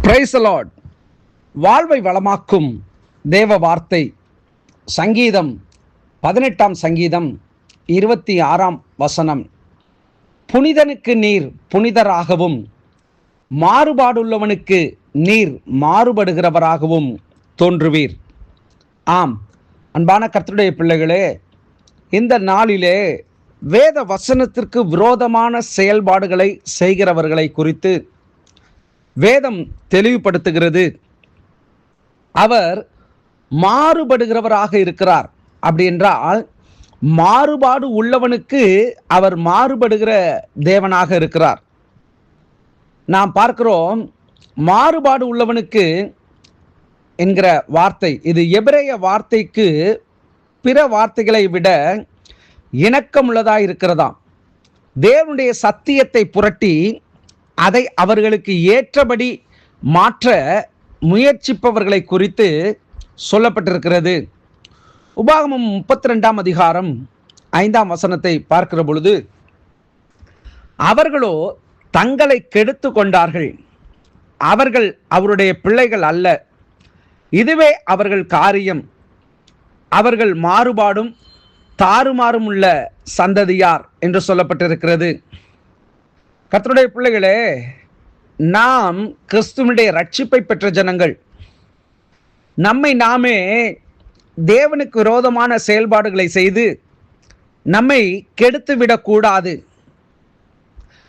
Praise the Lord. வாழ்வை வளமாக்கும் தேவ வார்த்தை. சங்கீதம் 18 சங்கீதம் 26 புனிதனுக்கு நீர் புனிதராகவும் மாறுபாடுள்ளவனுக்கு நீர் மாறுபடுகிறவராகவும் தோன்றுவீர். ஆம், அன்பான கர்த்தருடைய பிள்ளைகளே, இந்த நாளிலே வேத வசனத்திற்கு விரோதமான செயல்பாடுகளை செய்கிறவர்களை குறித்து வேதம் தெளிவுபடுத்துகிறது. அவர் மாறுபடுகிறவராக இருக்கிறார். அப்படி என்றால் மாறுபாடு உள்ளவனுக்கு அவர் மாறுபடுகிற தேவனாக இருக்கிறார். நாம் பார்க்கிறோம், மாறுபாடு உள்ளவனுக்கு என்கிற வார்த்தை, இது எபிரேய வார்த்தைக்கு பிற வார்த்தைகளை விட இணக்கமுள்ளதாக இருக்கிறதாம். தேவனுடைய சத்தியத்தை புரட்டி அதை அவர்களுக்கு ஏற்றபடி மாற்ற முயற்சிப்பவர்களை குறித்து சொல்லப்பட்டிருக்கிறது. உபாகமம் 32 பார்க்கிற பொழுது, அவர்களோ தங்களை கெடுத்து கொண்டார்கள், அவர்கள் அவருடைய பிள்ளைகள் அல்ல, இதுவே அவர்கள் காரியம், அவர்கள் மாறுபாடும் தாறுமாறும் உள்ள சந்ததியார் என்று சொல்லப்பட்டிருக்கிறது. கர்த்தருடைய பிள்ளைகளே, நாம் கிறிஸ்துவனுடைய ரட்சிப்பை பெற்ற ஜனங்கள். நம்மை நாமே தேவனுக்கு விரோதமான செயல்பாடுகளை செய்து நம்மை கெடுத்து விடக்கூடாது.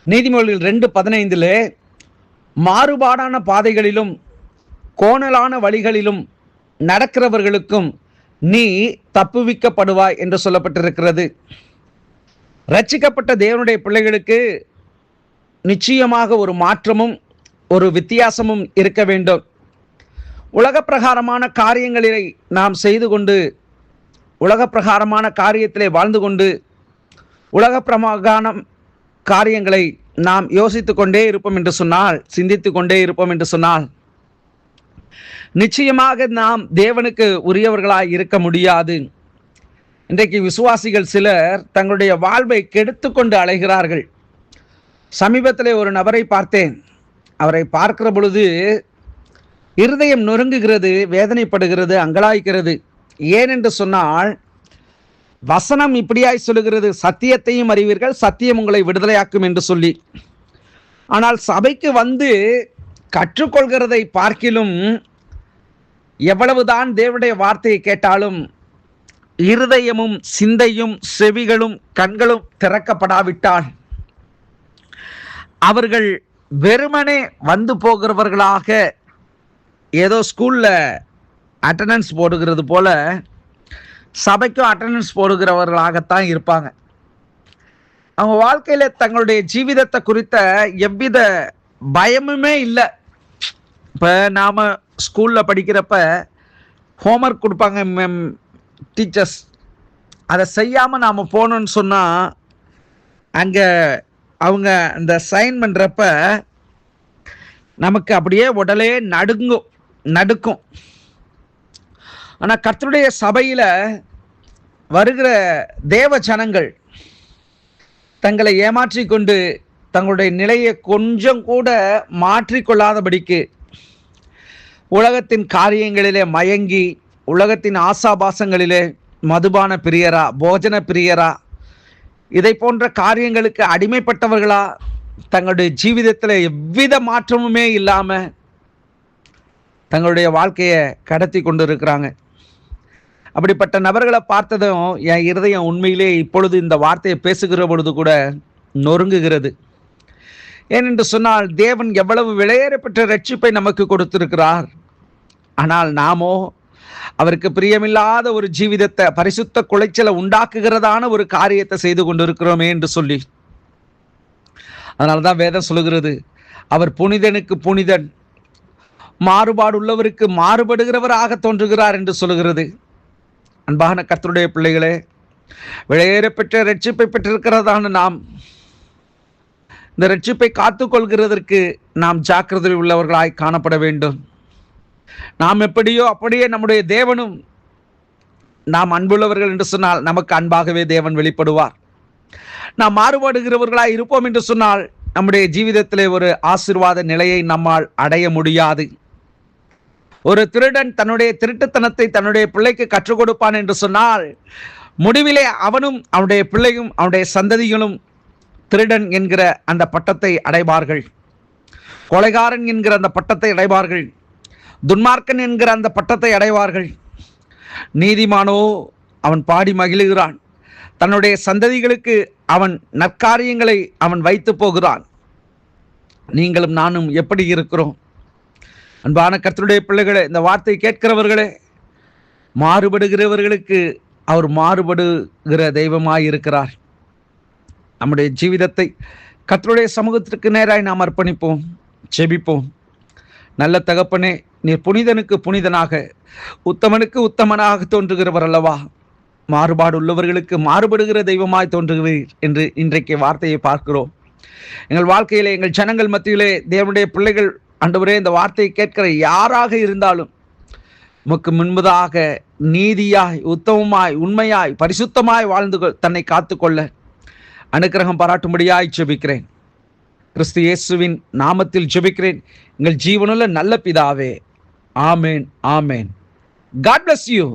நீதிமொழிகள் 2:15 மாறுபாடான பாதைகளிலும் கோணலான வழிகளிலும் நடக்கிறவர்களுக்கும் நீ தப்புவிக்கப்படுவாய் என்று சொல்லப்பட்டிருக்கிறது. ரட்சிக்கப்பட்ட தேவனுடைய பிள்ளைகளுக்கு நிச்சயமாக ஒரு மாற்றமும் ஒரு வித்தியாசமும் இருக்க வேண்டும். உலக பிரகாரமான காரியங்களை நாம் செய்து கொண்டு, உலக பிரகாரமான காரியத்திலே வாழ்ந்து கொண்டு, உலக பிரகார காரியங்களை நாம் யோசித்து கொண்டே இருப்போம் என்று சொன்னால், சிந்தித்து கொண்டே இருப்போம் என்று சொன்னால், நிச்சயமாக நாம் தேவனுக்கு உரியவர்களாய் இருக்க முடியாது. இன்றைக்கு விசுவாசிகள் சிலர் தங்களுடைய வாழ்வை கெடுத்து கொண்டு அலைகிறார்கள். சமீபத்தில் ஒரு நபரை பார்த்தேன். அவரை பார்க்கிற பொழுது இருதயம் நொறுங்குகிறது, வேதனைப்படுகிறது, அங்கலாய்க்கிறது. ஏனென்று சொன்னால், வசனம் இப்படியாய் சொல்லுகிறது, சத்தியத்தையும் அறிவீர்கள், சத்தியம் உங்களை விடுதலையாக்கும் என்று சொல்லி. ஆனால் சபைக்கு வந்து கற்றுக்கொள்கிறதை பார்க்கிலும், எவ்வளவுதான் தேவனுடைய வார்த்தையை கேட்டாலும் இருதயமும் சிந்தையும் செவிகளும் கண்களும் திறக்கப்படாவிட்டால் அவர்கள் வெறுமனே வந்து போகிறவர்களாக, ஏதோ ஸ்கூலில் அட்டண்டன்ஸ் போடுகிறது போல சபைக்கும் அட்டண்டன்ஸ் போடுகிறவர்களாகத்தான் இருப்பாங்க. அவங்க வாழ்க்கையில் தங்களுடைய ஜீவிதத்தை குறித்த எவ்வித பயமுமே இல்லை. இப்போ நாம் ஸ்கூலில் படிக்கிறப்ப ஹோம்ஒர்க் கொடுப்பாங்க டீச்சர்ஸ். அதை செய்யாமல் நாம் போனோன்னு சொன்னால் அங்கே அவங்க அந்த சைன் பண்ணுறப்ப நமக்கு அப்படியே உடலே நடுக்கும். ஆனால் கர்த்தருடைய சபையில் வருகிற தேவ ஜனங்கள் தங்களை ஏமாற்றிக்கொண்டு தங்களுடைய நிலையை கொஞ்சம் கூட மாற்றிக்கொள்ளாதபடிக்கு உலகத்தின் காரியங்களிலே மயங்கி, உலகத்தின் ஆசாபாசங்களிலே மதுபான பிரியரா, போஜன பிரியரா, இதை போன்ற காரியங்களுக்கு அடிமைப்பட்டவர்களா, தங்களுடைய ஜீவிதத்தில் எவ்வித மாற்றமுமே இல்லாமல் தங்களுடைய வாழ்க்கையை கடத்தி கொண்டு இருக்கிறாங்க. அப்படிப்பட்ட நபர்களை பார்த்ததும் என் இருதயம் உண்மையிலே இப்பொழுது இந்த வார்த்தையை பேசுகிற பொழுது கூட நொறுங்குகிறது. ஏனென்று சொன்னால், தேவன் எவ்வளவு விலையேறப்பட்ட ரட்சிப்பை நமக்கு கொடுத்திருக்கிறார். ஆனால் நாமோ அவருக்கு பிரியமில்லாத ஒரு ஜீவிதத்தை, பரிசுத்த குலைச்சலை உண்டாக்குகிறதான ஒரு காரியத்தை செய்து கொண்டிருக்கிறோமே என்று சொல்லி. அதனால்தான் வேதம் சொல்லுகிறது, அவர் புனிதனுக்கு புனிதன், மாறுபாடு உள்ளவருக்கு மாறுபடுகிறவராக தோன்றுகிறார் என்று சொல்லுகிறது. அன்பான கர்த்தருடைய பிள்ளைகளே, விலையேறப்பெற்ற ரட்சிப்பை பெற்றிருக்கிறதான நாம் இந்த ரட்சிப்பை காத்துக்கொள்கிறதற்கு நாம் ஜாக்கிரதை உள்ளவர்களாய் காணப்பட வேண்டும். நாம் எப்படியோ அப்படியே நம்முடைய தேவனும், நாம் அன்புள்ளவர்கள் என்று சொன்னால் நமக்கு அன்பாகவே தேவன் வெளிப்படுவார். நாம் மாறுபடுகிறவர்களாய் இருப்போம் என்று சொன்னால் நம்முடைய ஜீவிதத்திலே ஒரு ஆசீர்வாத நிலையை நம்மால் அடைய முடியாது. ஒரு திருடன் தன்னுடைய திருட்டுத்தனத்தை தன்னுடைய பிள்ளைக்கு கற்றுக் கொடுப்பான் என்று சொன்னால், முடிவிலே அவனும் அவனுடைய பிள்ளையும் அவனுடைய சந்ததிகளும் திருடன் என்கிற அந்த பட்டத்தை அடைவார்கள். கொலைகாரன் என்கிற அந்த பட்டத்தை அடைவார்கள். துன்மார்க்கன் என்கிற அந்த பட்டத்தை அடைவார்கள். நீதிமானோ அவன் பாடி மகிழுகிறான். தன்னுடைய சந்ததிகளுக்கு அவன் நற்காரியங்களை அவன் வைத்து போகிறான். நீங்களும் நானும் எப்படி இருக்கிறோம்? அன்பான கர்த்தருடைய பிள்ளைகளே, இந்த வார்த்தை கேட்கிறவர்களே, மாறுபடுகிறவர்களுக்கு அவர் மாறுபடுகிற தெய்வமாய் இருக்கிறார். நம்முடைய ஜீவிதத்தை கர்த்தருடைய சமூகத்திற்கு நேராய் நாம் அர்ப்பணிப்போம், ஜெபிப்போம். நல்ல தகப்பனே, நீர் புனிதனுக்கு புனிதனாக, உத்தமனுக்கு உத்தமனாக தோன்றுகிறவர் அல்லவா? மாறுபாடு உள்ளவர்களுக்கு மாறுபடுகிற தெய்வமாய் தோன்றுகிறீர் என்று இன்றைக்கு வார்த்தையை பார்க்கிறோம். எங்கள் வாழ்க்கையிலே, எங்கள் ஜனங்கள் மத்தியிலே தேவனுடைய பிள்ளைகள் ஆண்டவரே, இந்த வார்த்தையை கேட்கிற யாராக இருந்தாலும் உமக்கு முன்பதாக நீதியாய், உத்தமமாய், உண்மையாய், பரிசுத்தமாய் வாழ்ந்து தன்னை காத்துக்கொள்ள அனுக்கிரகம் பாராட்டும்படியாய் ஜெபிக்கிறேன். கிறிஸ்து இயேசுவின் நாமத்தில் ஜெபிக்கிறேன் எங்கள் ஜீவனுள்ள நல்ல பிதாவே. ஆமேன், ஆமேன். God bless you.